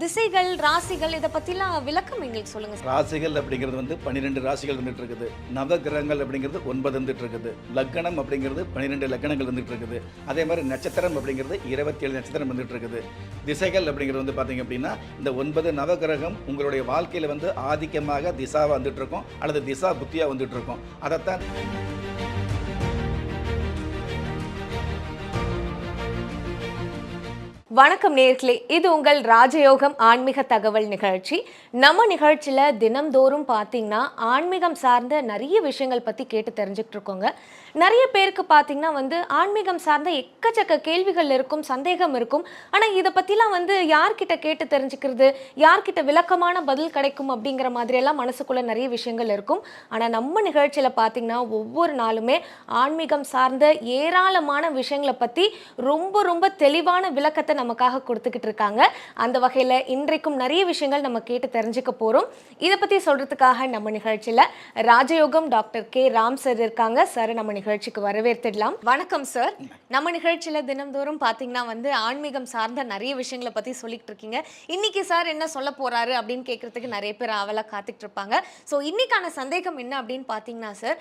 திசைகள், ராசிகள் இத பத்திலாம் விளக்கம் எங்களுக்கு சொல்லுங்க சார். ராசிகள் அப்படிங்கிறது வந்து 12 ராசிகள் இருந்துட்டு இருக்குது. நவகிரகங்கள் அப்படிங்கிறது 9 இருந்துட்டு இருக்குது. லக்னம் அப்படிங்கிறது 12 லக்னங்கள் இருந்துட்டு இருக்குது. அதே மாதிரி நட்சத்திரம் அப்படிங்கிறது 27 நட்சத்திரம் இருந்துட்டு இருக்குது. திசைகள் அப்படிங்கிறது வந்து பார்த்தீங்க அப்படின்னா இந்த 9 நவகிரகம் உங்களுடைய வாழ்க்கையில் வந்து ஆதிக்கமாக திசாவாக வந்துட்டு இருக்கும் அல்லது திசா புத்தியாக வந்துட்டு இருக்கும். அதைத்தான் வணக்கம் நேயர்களே, இது உங்கள் ராஜயோகம் ஆன்மீக தகவல் நிகழ்ச்சி. நம்ம நிகழ்ச்சியில் தினம்தோறும் பார்த்தீங்கன்னா ஆன்மீகம் சார்ந்த நிறைய விஷயங்கள் பற்றி கேட்டு தெரிஞ்சுக்கிட்டு இருக்கோங்க. நிறைய பேருக்கு பார்த்தீங்கன்னா ஆன்மீகம் சார்ந்த எக்கச்சக்க கேள்விகள் இருக்கும், சந்தேகம் இருக்கும். ஆனால் இதை பற்றிலாம் யார்கிட்ட கேட்டு தெரிஞ்சுக்கிறது, யார்கிட்ட விளக்கமான பதில் கிடைக்கும் அப்படிங்கிற மாதிரியெல்லாம் மனசுக்குள்ளே நிறைய விஷயங்கள் இருக்கும். ஆனால் நம்ம நிகழ்ச்சியில் பார்த்தீங்கன்னா ஒவ்வொரு நாளுமே ஆன்மீகம் சார்ந்த ஏராளமான விஷயங்களை பற்றி ரொம்ப ரொம்ப தெளிவான விளக்கத்தை நமக்காக கொடுத்துக்கிட்டு இருக்காங்க. அந்த வகையில் இன்றைக்கும் நிறைய விஷயங்கள் நம்ம கேட்டு தெரிஞ்சுக்க போகிறோம். இதை பற்றி சொல்கிறதுக்காக நம்ம நிகழ்ச்சியில் ராஜயோகம் டாக்டர் கே ராம் சார் இருக்காங்க. சார் நம்ம நிகழ்ச்சிக்கு வரவேற்றிடலாம். வணக்கம் சார். நம்ம நிகழ்ச்சியில் தினம்தோறும் பார்த்தீங்கன்னா ஆன்மீகம் சார்ந்த நிறைய விஷயங்களை பற்றி சொல்லிக்கிட்டு இருக்கீங்க. இன்னைக்கு சார் என்ன சொல்ல போகிறாரு அப்படின்னு கேட்குறதுக்கு நிறைய பேர் ஆவலாக காத்துக்கிட்டு இருப்பாங்க. ஸோ இன்னைக்கான சந்தேகம் என்ன அப்படின்னு பார்த்தீங்கன்னா சார்,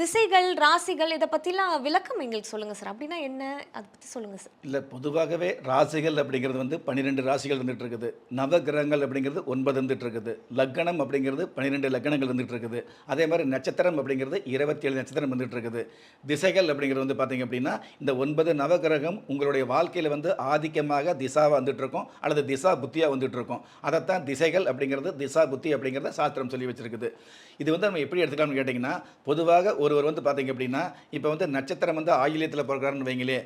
திசைகள், ராசிகள் இதை பற்றிலாம் விளக்கம் எங்களுக்கு சொல்லுங்கள் சார். அப்படின்னா என்ன, அதை பற்றி சொல்லுங்கள் சார். இல்லை, பொதுவாகவே ராசிகள் அப்படிங்கிறது வந்து 12 ராசிகள் இருந்துட்டு இருக்குது. நவகிரகங்கள் அப்படிங்கிறது 9 இருந்துட்டு இருக்குது. லக்னம் அப்படிங்கிறது 12 லக்னங்கள் இருந்துட்டு இருக்குது. அதே மாதிரி நட்சத்திரம் அப்படிங்கிறது 27 நட்சத்திரம் வந்துட்டு இருக்குது. திசைகள் அப்படிங்கிறது வந்து பார்த்தீங்க அப்படின்னா இந்த 9 நவகிரகம் உங்களுடைய வாழ்க்கையில் வந்து ஆதிக்கமாக திசாவாக வந்துட்டு இருக்கும் அல்லது திசா புத்தியாக வந்துட்டு இருக்கும். அதைத்தான் திசைகள் அப்படிங்கிறது, திசா புத்தி அப்படிங்கிறத சாஸ்திரம் சொல்லி வச்சிருக்குது. இது வந்து நம்ம எப்படி எடுத்துக்கலாம்னு கேட்டிங்கன்னா, பொதுவாக ஒருவர் வந்து பார்த்தீங்க அப்படின்னா இப்போ வந்து நட்சத்திரம் வந்து ஆயில்யத்தில் பிறக்கிறாருன்னு வைங்களே,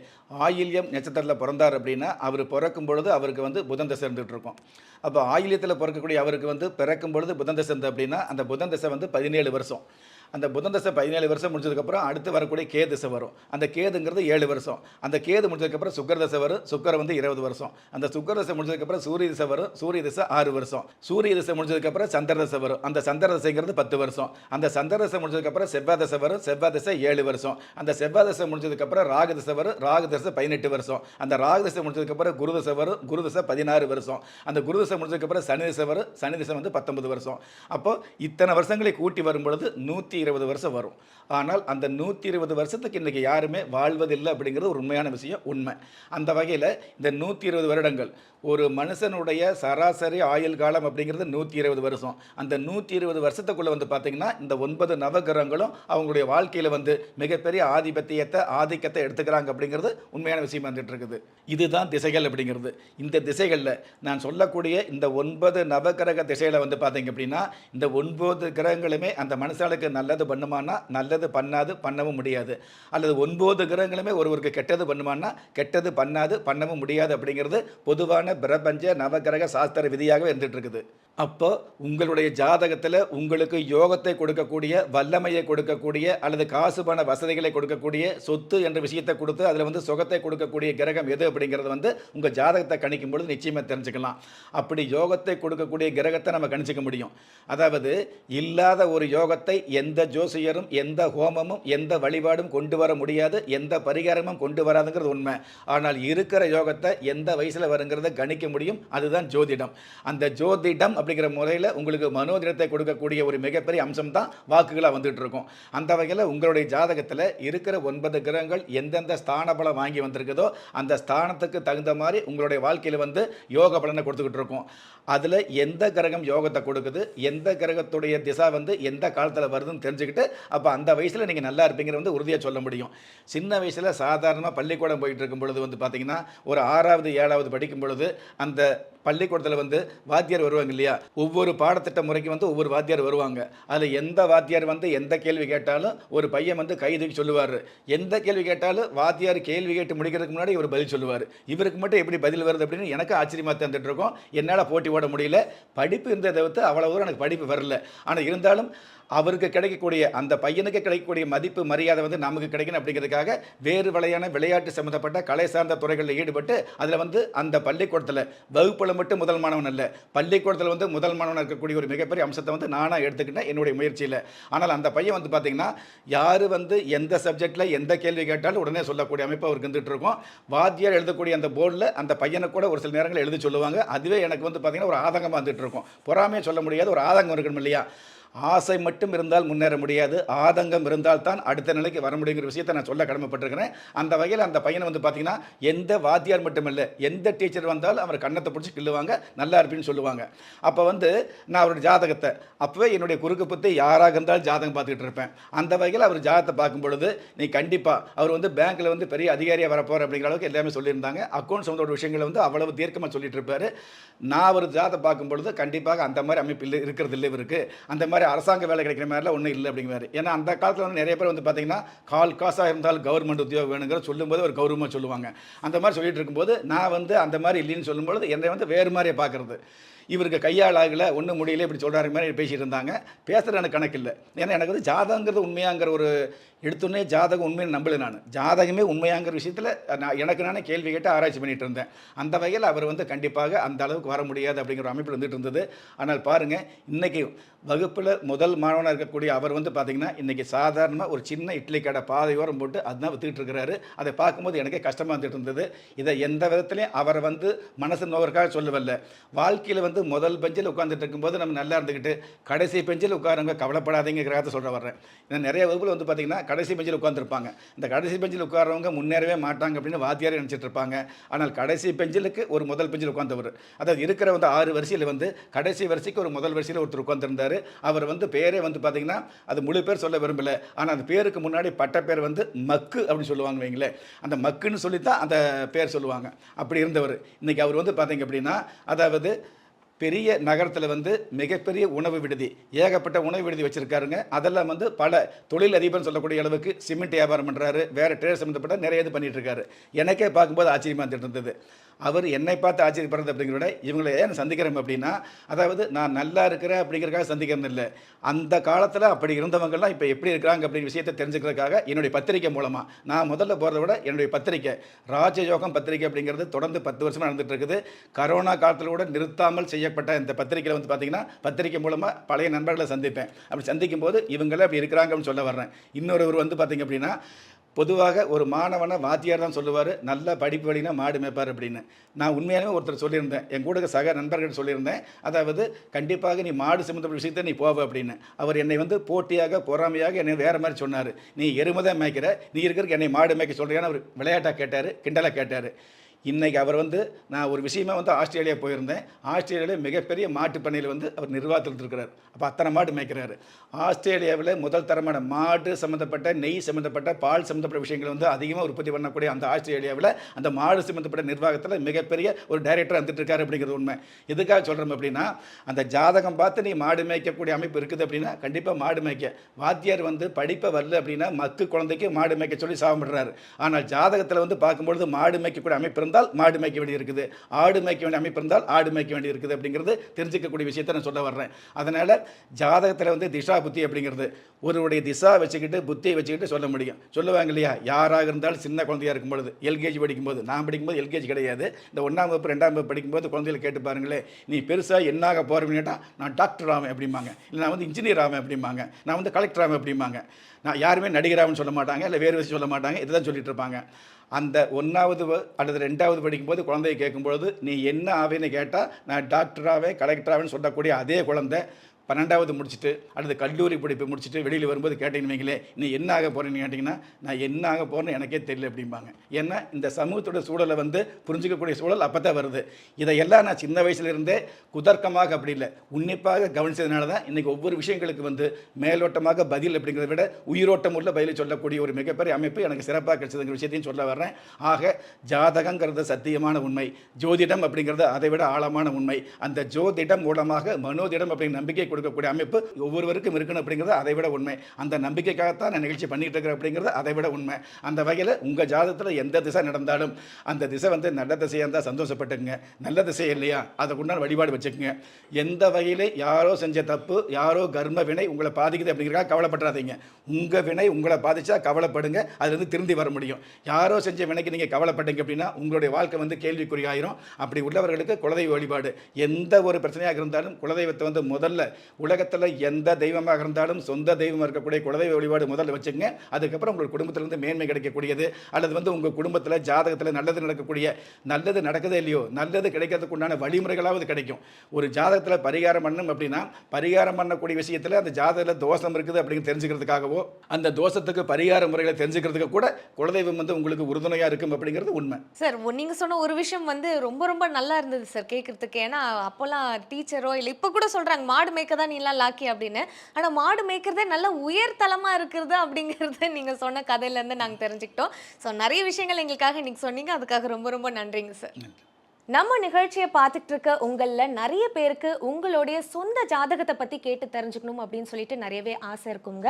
ஆயில்யம் நட்சத்திரத்தில் பிறந்தார் அப்படின்னா அவர் பிறக்கும் பொழுது அவருக்கு வந்து புதன் தசை இருந்துகிட்டு இருக்கும். அப்போ ஆயில்யத்தில் பிறக்கக்கூடிய அவருக்கு வந்து பிறக்கும் பொழுது புதன் தசை இருந்தது அப்படின்னா அந்த புதன் தசை வந்து 17 வருஷம். அந்த புதன் தசை 17 வருஷம் முடிச்சதுக்கப்புறம் அடுத்து வரக்கூடிய கேது தசை வரும். அந்த கேதுங்கிறது 7 வருஷம். அந்த கேது முடிச்சதுக்கப்புறம் சுக்கர தசை வரும். சுக்கரம் வந்து 20 வருஷம். அந்த சுக்கர தசை முடிச்சதுக்கப்புறம் சூரிய தசை வரும். சூரிய தசை 6 வருஷம். சூரிய தசை முடிச்சதுக்கப்புறம் சந்திர தசை வரும். அந்த சந்திர தசைங்கிறது 10 வருஷம். அந்த சந்திர தசை முடிச்சதுக்கப்புறம் செவ்வாய் தசை வரும். செவ்வாய் தசை 7 வருஷம். அந்த செவ்வாய் தசை முடிச்சதுக்கப்புறம் ராகு தசை வரும். ராகு தசை 18 வருஷம். அந்த ராகு தசை முடிச்சதுக்கப்புறம் குரு தசை வரும். குரு தசை 16 வருஷம். அந்த குரு தசை முடிச்சதுக்கப்புறம் சனி தசை வரும். சனி தசை வந்து 19 வருஷம். அப்போ இத்தனை வருஷங்களை கூட்டி வரும் பொழுது 120 வருஷம் வரும். ஆனால் அந்த 120 வருஷத்துக்கு இன்றைக்கி யாருமே வாழ்வதில்லை அப்படிங்கிறது ஒரு உண்மையான விஷயம், உண்மை. அந்த வகையில் இந்த 120 வருடங்கள் ஒரு மனுஷனுடைய சராசரி ஆயுள் காலம் அப்படிங்கிறது 120 வருஷம். அந்த 120 வருஷத்துக்குள்ளே வந்து பார்த்திங்கன்னா இந்த 9 நவகிரகங்களும் அவங்களுடைய வாழ்க்கையில் வந்து மிகப்பெரிய ஆதிபத்தியத்தை, ஆதிக்கத்தை எடுத்துக்கிறாங்க அப்படிங்கிறது உண்மையான விஷயம் வந்துட்டு இருக்குது. இதுதான் திசைகள் அப்படிங்கிறது. இந்த திசைகளில் நான் சொல்லக்கூடிய இந்த 9 நவகிரக திசையில் வந்து பார்த்திங்க அப்படின்னா இந்த 9 கிரகங்களுமே அந்த மனுஷாளுக்கு நல்லது பண்ணுமானா நல்லது பண்ணாது, பண்ணவும் முடியாது. அல்லது 9 கிரகங்களுமே ஒருவருக்கு கெட்டது பண்ணுமானா கெட்டது பண்ணாது, பண்ணவும் முடியாது அப்படிங்கிறது பொதுவான பிரபஞ்ச நவகிரக சாஸ்திர விதியாகவே இருந்துட்டு இருக்குது. அப்போ உங்களுடைய ஜாதகத்தில் உங்களுக்கு யோகத்தை கொடுக்கக்கூடிய, வல்லமையை கொடுக்கக்கூடிய அல்லது காசு பண வசதிகளை கொடுக்கக்கூடிய, சொத்து என்ற விஷயத்தை கொடுத்து அதில் வந்து சுகத்தை கொடுக்கக்கூடிய கிரகம் எது அப்படிங்கிறது வந்து உங்கள் ஜாதகத்தை கணிக்கும் பொழுது நிச்சயமாக தெரிஞ்சுக்கலாம். அப்படி யோகத்தை கொடுக்கக்கூடிய கிரகத்தை நம்ம கணிச்சிக்க முடியும். அதாவது இல்லாத ஒரு யோகத்தை எந்த ஜோசியரும், எந்த ஹோமமும், எந்த வழிபாடும் கொண்டு வர முடியாது, எந்த பரிகாரமும் கொண்டு வராதுங்கிறது உண்மை. ஆனால் இருக்கிற யோகத்தை எந்த வயசில் வருங்கிறத கணிக்க முடியும். அதுதான் ஜோதிடம். அந்த ஜோதிடம் அப்படிங்கிற முறையில் உங்களுக்கு மனோதிடத்தை கொடுக்கக்கூடிய ஒரு மிகப்பெரிய அம்சம் தான் வாக்குகளாக வந்துட்டு இருக்கும். அந்த வகையில் உங்களுடைய ஜாதகத்தில் இருக்கிற 9 கிரகங்கள் எந்தெந்த ஸ்தான பலம் வாங்கி வந்திருக்குதோ அந்த ஸ்தானத்துக்கு தகுந்த மாதிரி உங்களுடைய வாழ்க்கையில் வந்து யோக பலனை கொடுத்துக்கிட்டு இருக்கும். அதில் எந்த கிரகம் யோகத்தை கொடுக்குது, எந்த கிரகத்துடைய திசா வந்து எந்த காலத்தில் வருதுன்னு தெரிஞ்சுக்கிட்டு அப்போ அந்த வயசில் நீங்கள் நல்லா இருப்பீங்கிற வந்து உறுதியாக சொல்ல முடியும். சின்ன வயசில் சாதாரணமாக பள்ளிக்கூடம் போயிட்டு இருக்கும் பொழுது வந்து பார்த்திங்கன்னா ஒரு 6வது 7வது படிக்கும் பொழுது அந்த பள்ளிக்கூடத்தில் வந்து வாத்தியார் வருவாங்க இல்லையா, ஒவ்வொரு பாடத்திட்ட முறைக்கு வந்து ஒவ்வொரு வாத்தியார் வருவாங்க. அதில் எந்த வாத்தியார் வந்து எந்த கேள்வி கேட்டாலும் ஒரு பையன் வந்து கை தூக்கி சொல்லுவார். எந்த கேள்வி கேட்டாலும் வாத்தியார் கேள்வி கேட்டு முடிக்கிறதுக்கு முன்னாடி இவர் பதில் சொல்லுவார். இவருக்கு மட்டும் எப்படி பதில் வருது அப்படின்னு எனக்கு ஆச்சரியமாக தந்துட்டு இருக்கோம். என்னால் போட்டி ஓட முடியல. படிப்பு இருந்ததை தவிர்த்து அவ்வளோ தூரம் எனக்கு படிப்பு வரல. ஆனால் இருந்தாலும் அவருக்கு கிடைக்கக்கூடிய அந்த பையனுக்கு கிடைக்கக்கூடிய மதிப்பு மரியாதை வந்து நமக்கு கிடைக்கணும் அப்படிங்கிறதுக்காக வேறு வகையான விளையாட்டு சம்மந்தப்பட்ட கலை சார்ந்த துறைகளில் ஈடுபட்டு அதில் வந்து அந்த பள்ளிக்கூடத்தில் வகுப்பில் மட்டும் முதல் மாணவன் அல்ல, பள்ளிக்கூடத்தில் வந்து முதல் மாணவன் இருக்கக்கூடிய ஒரு மிகப்பெரிய அம்சத்தை வந்து நானாக எடுத்துக்கிட்டேன் என்னுடைய முயற்சியில். ஆனால் அந்த பையன் வந்து பார்த்தீங்கன்னா யார் வந்து எந்த சப்ஜெக்டில் எந்த கேள்வி கேட்டாலும் உடனே சொல்லக்கூடிய அமைப்பு அவருக்கு இருந்துகிட்டு இருக்கும். வாத்தியார் எழுதக்கூடிய அந்த போர்டில் அந்த பையனை கூட ஒரு சில நேரங்கள் எழுதி சொல்லுவாங்க. அதுவே எனக்கு வந்து பார்த்தீங்கன்னா ஒரு ஆதங்கமாக வந்துட்டு இருக்கும். பொறாமையே சொல்ல முடியாது, ஒரு ஆதங்கம் இருக்கணும் இல்லையா? ஆசை மட்டும் இருந்தால் முன்னேற முடியாது, ஆதங்கம் இருந்தால் தான் அடுத்த நிலைக்கு வர முடியுங்கிற விஷயத்தை நான் சொல்ல கடமைப்பட்டிருக்கிறேன். அந்த வகையில் அந்த பையனை வந்து பார்த்தீங்கன்னா எந்த வாத்தியார் மட்டும் இல்லை, எந்த டீச்சர் வந்தாலும் அவர் கண்ணத்தை பிடிச்சி கிள்ளுவாங்க, நல்லா இருப்பின்னு சொல்லுவாங்க. அப்போ வந்து நான் அவருடைய ஜாதகத்தை அப்போவே என்னுடைய குறுக்கு பற்றி யாராக இருந்தாலும் ஜாதகம் பார்த்துக்கிட்டு இருப்பேன். அந்த வகையில் அவர் ஜாதகத்தை பார்க்கும் பொழுது நீ கண்டிப்பாக அவர் வந்து பேங்க்கில் வந்து பெரிய அதிகாரியாக வரப்போகிற அப்படிங்கிற அளவுக்கு எல்லாமே சொல்லியிருந்தாங்க. அக்கௌண்ட்ஸ் சம்மந்தோட விஷயங்களை வந்து அவ்வளவு தீர்க்கமாக சொல்லிட்டு இருப்பார். நான் அவர் ஜாதகம் பார்க்கும் பொழுது கண்டிப்பாக அந்த மாதிரி அமைப்பு இல்லை, இருக்கிறது இல்லை இவருக்கு, அந்த மாதிரி அரசாங்க வேலை கிடைக்கிற மாதிரிலாம் ஒன்றும் இல்லை அப்படிங்கிறாரு. ஏன்னா அந்த காலத்தில் வந்து நிறைய பேர் வந்து பார்த்தீங்கன்னா கால் காசாக இருந்தால் கவர்மெண்ட் உத்தியோகம் வேணுங்கிற சொல்லும்போது ஒரு கௌரவமாக சொல்லுவாங்க. அந்த மாதிரி சொல்லிட்டு இருக்கும்போது நான் வந்து அந்த மாதிரி இல்லைன்னு சொல்லும்போது என்னை வந்து வேறு மாதிரியே பார்க்குறது, இவருக்கு கையால் ஆகலை, ஒன்றும் முடியல, இப்படி சொல்கிறாரு மாதிரி பேசிகிட்டு இருந்தாங்க. பேசுகிற எனக்கு கணக்கு இல்லை. ஏன்னா எனக்கு வந்து ஜாதகங்கிறது உண்மையாங்கிற ஒரு எடுத்துன்னே ஜாதகம் உண்மையை நம்பலை. நான் ஜாதகமே உண்மையாங்கிற விஷயத்தில் நான் எனக்கு நானே கேள்வி கேட்டு ஆராய்ச்சி பண்ணிகிட்டு இருந்தேன். அந்த வகையில் அவர் வந்து கண்டிப்பாக அந்த அளவுக்கு வர முடியாது அப்படிங்கிற அமைப்பில் இருந்துகிட்டு இருந்தது. ஆனால் பாருங்கள், இன்றைக்கி வகுப்பில் முதல் மாணவனாக இருக்கக்கூடிய அவர் வந்து பார்த்திங்கன்னா இன்றைக்கி சாதாரணமாக ஒரு சின்ன இட்லி கடை பாதையோரம் போட்டு அதுதான் விற்றுக்கிட்டு இருக்கிறாரு. அதை பார்க்கும்போது எனக்கே கஷ்டமாக இருந்துகிட்டு இருந்தது. இதை எந்த விதத்துலையும் அவரை வந்து மனசு நோவருக்காக சொல்லவில்லை. வாழ்க்கையில் வந்து முதல் பெஞ்சில் உட்காந்துட்டு இருக்கும்போது நம்ம நல்லா இருந்துக்கிட்டு கடைசி பெஞ்சில் உட்காருங்க, கவலைப்படாதீங்கிறத சொல்ல வர்றேன். ஏன்னா நிறைய வகுப்பில் வந்து பார்த்திங்கன்னா கடைசி பெஞ்சில் உட்காந்துருப்பாங்க. இந்த கடைசி பெஞ்சில் உட்காரவங்க முன்னேறவே மாட்டாங்க அப்படின்னு வாத்தியாரே நினச்சிட்டு இருப்பாங்க. ஆனால் கடைசி பெஞ்சிலுக்கு ஒரு முதல் பெஞ்சில் உட்காந்தவர், அதாவது இருக்கிற வந்து 6 வரிசையில் வந்து கடைசி வரிசைக்கு ஒரு முதல் வரிசையில் ஒருத்தர் உட்காந்துருந்தார். அவர் வந்து பேரே வந்து பார்த்திங்கன்னா அது முழு பேர் சொல்ல விரும்பலை, ஆனால் அந்த பேருக்கு முன்னாடி பட்ட பேர் வந்து மக்கு அப்படின்னு சொல்லுவாங்க வைங்களேன். அந்த மக்குன்னு சொல்லித்தான் அந்த பேர் சொல்லுவாங்க. அப்படி இருந்தவர் இன்றைக்கி அவர் வந்து பார்த்திங்க அப்படின்னா அதாவது பெரிய நகரத்தில் வந்து மிகப்பெரிய உணவு விடுதி, ஏகப்பட்ட உணவு விடுதி வச்சுருக்காருங்க. அதெல்லாம் வந்து பல தொழில் அதிபர்னு சொல்லக்கூடிய அளவுக்கு சிமெண்ட் வியாபாரம் பண்ணுறாரு, வேறு ட்ரேட் சம்மந்தப்பட்ட நிறைய இது பண்ணிகிட்டு இருக்காரு. எனக்கே பார்க்கும்போது ஆச்சரியமாக இருந்துட்டு இருந்தது. அவர் என்னை பார்த்து ஆச்சரியப்படுறது அப்படிங்கிற விட இவங்களை ஏன் சந்திக்கிறோம் அப்படின்னா, அதாவது நான் நல்லா இருக்கிறேன் அப்படிங்கிறதுக்காக சந்திக்கிறது இல்லை, அந்த காலத்தில் அப்படி இருந்தவங்கள்லாம் இப்போ எப்படி இருக்கிறாங்க அப்படிங்கிற விஷயத்தை தெரிஞ்சுக்கிறதுக்காக என்னுடைய பத்திரிக்கை மூலமாக நான் முதல்ல போகிறத விட என்னுடைய பத்திரிக்கை ராஜயோகம் பத்திரிக்கை அப்படிங்கிறது தொடர்ந்து 10 வருஷமாக நடந்துகிட்டு இருக்குது. கரோனா காலத்தில் கூட நிறுத்தாமல் செய்யப்பட்ட இந்த பத்திரிக்கையில் வந்து பார்த்திங்கன்னா பத்திரிக்கை மூலமாக பழைய நண்பர்களை சந்திப்பேன். அப்படி சந்திக்கும் போது இவங்களே அப்படி இருக்கிறாங்க அப்படின்னு சொல்ல வர்றேன். இன்னொருவர் வந்து பார்த்திங்க அப்படின்னா பொதுவாக ஒரு மாணவனை வாத்தியார் தான் சொல்லுவார், நல்ல படிப்பு வழினா மாடு மேய்ப்பார் அப்படின்னு. நான் உண்மையாகவே ஒருத்தர் சொல்லியிருந்தேன், என் கூட சக நண்பர்கள் சொல்லியிருந்தேன், அதாவது கண்டிப்பாக நீ மாடு சம்மந்தப்பட்ட விஷயத்தை நீ போவ அப்படின்னு. அவர் என்னை வந்து போட்டியாக பொறாமையாக என்னை வேறு மாதிரி சொன்னார். நீ எருமைதான் மேய்க்கிற, நீ இருக்கிறதுக்கு என்னை மாடு மேய்க்க சொல்கிறியான்னு அவர் விளையாட்டாக கேட்டார், கிண்டலாக கேட்டார். இன்றைக்கி அவர் வந்து நான் ஒரு விஷயமா வந்து ஆஸ்திரேலியா போயிருந்தேன். ஆஸ்திரேலியாவில் மிகப்பெரிய மாட்டு பண்ணையில் வந்து அவர் நிர்வாகத்தில் இருக்கிறார். அப்போ அத்தனை மாடு மேய்க்கிறாரு. ஆஸ்திரேலியாவில் முதல் தரமான மாடு சம்மந்தப்பட்ட நெய் சம்மந்தப்பட்ட பால் சம்மந்தப்பட்ட விஷயங்கள் வந்து அதிகமாக உற்பத்தி பண்ணக்கூடிய அந்த ஆஸ்திரேலியாவில் அந்த மாடு சம்மந்தப்பட்ட நிர்வாகத்தில் மிகப்பெரிய ஒரு டைரக்டர் வந்துட்டு இருக்காரு அப்படிங்கிறது உண்மை. எதுக்காக சொல்கிறோம் அப்படின்னா, அந்த ஜாதகம் பார்த்து நீ மாடு மேய்க்கக்கூடிய அமைப்பு இருக்குது அப்படின்னா கண்டிப்பாக மாடு மேய்க்க. வாத்தியார் வந்து படிப்பை வரல அப்படின்னா மக்கு குழந்தைக்கு மாடு மேய்க்க சொல்லி சாபப்படுறாரு. ஆனால் ஜாதகத்தில் வந்து பார்க்கும்பொழுது மாடு மேய்க்கக்கூடிய அமைப்பு இருந்தால் மாடு மேய்க்க வேண்டி இருக்குது, ஆடு மேய்க்க வேண்டிய அமைப்பு இருந்தால் ஆடு மேய்க்க வேண்டி இருக்குது அப்படிங்கிறது தெரிஞ்சிக்கக்கூடிய விஷயத்தை நான் சொல்ல வர்றேன். அதனால் ஜாதகத்தில் வந்து திசா புத்தி அப்படிங்கிறது ஒருவருடைய திசா வச்சுக்கிட்டு புத்தியை வச்சுக்கிட்டு சொல்ல முடியும். சொல்லுவாங்க இல்லையா, யாராக இருந்தாலும் சின்ன குழந்தையாக இருக்கும்பொழுது எல்கேஜி படிக்கும்போது, நான் படிக்கும்போது எல்கேஜி கிடையாது, இந்த 1ஆம் வகுப்பு 2ஆம் வகுப்பு படிக்கும்போது குழந்தைகளை கேட்டு பாருங்களேன், நீ பெருசாக என்னாக போகிறேன்னு கேட்டால் நான் டாக்டர் ஆவேன் அப்படிம்பாங்க, இல்லை நான் வந்து இன்ஜினியர் ஆவேன் அப்படிம்பாங்க, நான் வந்து கலெக்டர் ஆவேன் அப்படிம்பாங்க. நான் யாருமே நடிகராகனு சொல்ல மாட்டாங்க, இல்லை வேறு விஷயம் சொல்ல மாட்டாங்க, இதுதான் சொல்லிட்டு இருப்பாங்க. அந்த 1ஆவது அல்லது 2ஆவது படிக்கும்போது குழந்தையை கேட்கும்பொழுது நீ என்ன ஆவேன்னு கேட்டால் நான் டாக்டராகவே கலெக்டராகவேன்னு சொல்லக்கூடிய அதே குழந்தை 12ஆவது முடிச்சுட்டு அல்லது கல்லூரி படிப்பு முடிச்சுட்டு வெளியில் வரும்போது கேட்டீங்கன்னு வைங்களேன், நீ என்ன ஆக போகிறேன்னு கேட்டிங்கன்னா நான் என்ன ஆக போகிறேன்னு எனக்கே தெரியல அப்படிம்பாங்க. ஏன்னா இந்த சமூகத்தோட சூழலை வந்து புரிஞ்சிக்கக்கூடிய சூழல் அப்போ தான் வருது. இதையெல்லாம் நான் சின்ன வயசுலேருந்தே குதர்க்கமாக அப்படி இல்லை உன்னிப்பாக கவனித்ததுனால தான் இன்றைக்கி ஒவ்வொரு விஷயங்களுக்கு வந்து மேலோட்டமாக பதில் அப்படிங்கிறத விட உயிரோட்டம் உள்ள பதிலை சொல்லக்கூடிய ஒரு மிகப்பெரிய அமைப்பு எனக்கு சிறப்பாக கிடைச்சதுங்கிற விஷயத்தையும் சொல்ல வர்றேன். ஆக ஜாதகங்கிறது சத்தியமான உண்மை, ஜோதிடம் அப்படிங்கிறது அதை விட ஆழமான உண்மை. அந்த ஜோதிடம் மூலமாக மனோதிடம் அப்படிங்கிற நம்பிக்கை கொடுக்கக்கூடிய அமைப்பு ஒவ்வொருவருக்கும் இருக்கணும் அப்படிங்கிறது அதை விட உண்மை. அந்த நம்பிக்கைக்காகத்தான் நான் நிகழ்ச்சி பண்ணிட்டு இருக்கிறேன் அப்படிங்கிறது அதை விட உண்மை. அந்த வகையில் உங்கள் ஜாதகத்தில் எந்த திசை நடந்தாலும் அந்த திசை வந்து நல்ல திசையாக இருந்தால் சந்தோஷப்பட்டுக்குங்க. நல்ல திசை இல்லையா அதுக்கு உண்டான வழிபாடு வச்சுக்கோங்க. எந்த வகையிலே யாரோ செஞ்ச தப்பு, யாரோ கர்ம வினை உங்களை பாதிக்குது அப்படிங்கிறக்காக கவலைப்படாதீங்க. உங்கள் வினை உங்களை பாதிச்சா கவலைப்படுங்க, அதுலேருந்து திருந்தி வர முடியும். யாரோ செஞ்ச வினைக்கு நீங்கள் கவலைப்பட்டீங்க அப்படின்னா உங்களுடைய வாழ்க்கை வந்து கேள்விக்குறியாயிரும். அப்படி உள்ளவர்களுக்கு குலதெய்வ வழிபாடு எந்த ஒரு பிரச்சனையாக இருந்தாலும் குலதெய்வத்தை வந்து முதல்ல உலகத்தில் எந்த தெய்வமாக இருந்தாலும் சொந்த தெய்வமாக இருக்கக்கூடிய குலதெய்வ வழிபாடு முதல்ல வச்சுங்க. அதுக்கப்புறம் உங்கள் குடும்பத்திலிருந்து மேன்மை கிடைக்கக்கூடியது அல்லது வந்து உங்கள் குடும்பத்தில் ஜாதகத்தில் நல்லது நடக்கக்கூடிய, நல்லது நடக்குதே இல்லையோ நல்லது கிடைக்கிறதுக்கு உண்டான வழிமுறைகளாவது கிடைக்கும். ஒரு ஜாதகத்தில் பரிகாரம் பண்ணணும் அப்படின்னா பரிகாரம் பண்ணக்கூடிய விஷயத்தில் அந்த ஜாதகத்தில் தோஷம் இருக்குது அப்படின்னு தெரிஞ்சுக்கிறதுக்காகவோ அந்த தோஷத்துக்கு பரிகார முறைகளை தெரிஞ்சுக்கிறதுக்கு கூட குலதெய்வம் வந்து உங்களுக்கு உறுதுணையாக இருக்கும் அப்படிங்கிறது உண்மை. சார் நீங்க சொன்ன ஒரு விஷயம் வந்து ரொம்ப ரொம்ப நல்லா இருந்தது சார் கேட்கறதுக்கு. ஏன்னா அப்போல்லாம் டீச்சரோ இல்லை இப்போ கூட சொல்றாங்க மாடு மேய்க்க தான் நீலாம் லாக்கி அப்படின்னு. ஆனா மாடு மேய்க்கிறதே நல்ல உயர்தலமா இருக்கிறது அப்படிங்கறத நீங்க சொன்ன கதையில இருந்து நாங்க தெரிஞ்சுக்கிட்டோம். ஸோ நிறைய விஷயங்கள் எங்களுக்காக இன்னைக்கு சொன்னீங்க, அதுக்காக ரொம்ப ரொம்ப நன்றிங்க சார். நம்ம நிகழ்ச்சியை பார்த்துட்டு இருக்க உங்களில் நிறைய பேருக்கு உங்களுடைய சொந்த ஜாதகத்தை பற்றி கேட்டு தெரிஞ்சுக்கணும் அப்படின்னு சொல்லிட்டு நிறையவே ஆசை இருக்குங்க.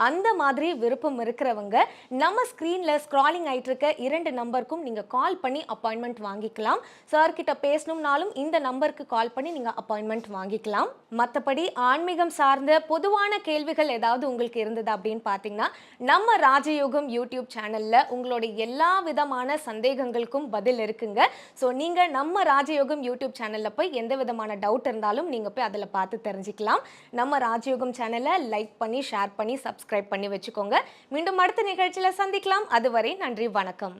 அந்த மாதிரி விருப்பம் இருக்கிறவங்க நம்ம ஸ்க்ரீனில் ஸ்க்ராலிங் ஆகிட்டு இருக்க 2 நம்பருக்கும் நீங்கள் கால் பண்ணி அப்பாயின்மெண்ட் வாங்கிக்கலாம். சார்கிட்ட பேசணும்னாலும் இந்த நம்பருக்கு கால் பண்ணி நீங்கள் அப்பாயின்மெண்ட் வாங்கிக்கலாம். மற்றபடி ஆன்மீகம் சார்ந்த பொதுவான கேள்விகள் ஏதாவது உங்களுக்கு இருந்தது அப்படின்னு பார்த்தீங்கன்னா நம்ம ராஜயோகம் யூடியூப் சேனலில் உங்களுடைய எல்லா விதமான சந்தேகங்களுக்கும் பதில் இருக்குங்க. ஸோ நீங்கள் நம்ம ராஜயோகம் யூடியூப் சேனலில் போய் எந்த விதமான டவுட் இருந்தாலும் நீங்கள் போய் அதில் பார்த்து தெரிஞ்சுக்கலாம். நம்ம ராஜயோகம் சேனலை லைக் பண்ணி ஷேர் பண்ணி சப்ஸ்கிரைப் பண்ணி வச்சுக்கோங்க. மீண்டும் அடுத்த நிகழ்ச்சியில் சந்திக்கலாம். அதுவரை நன்றி, வணக்கம்.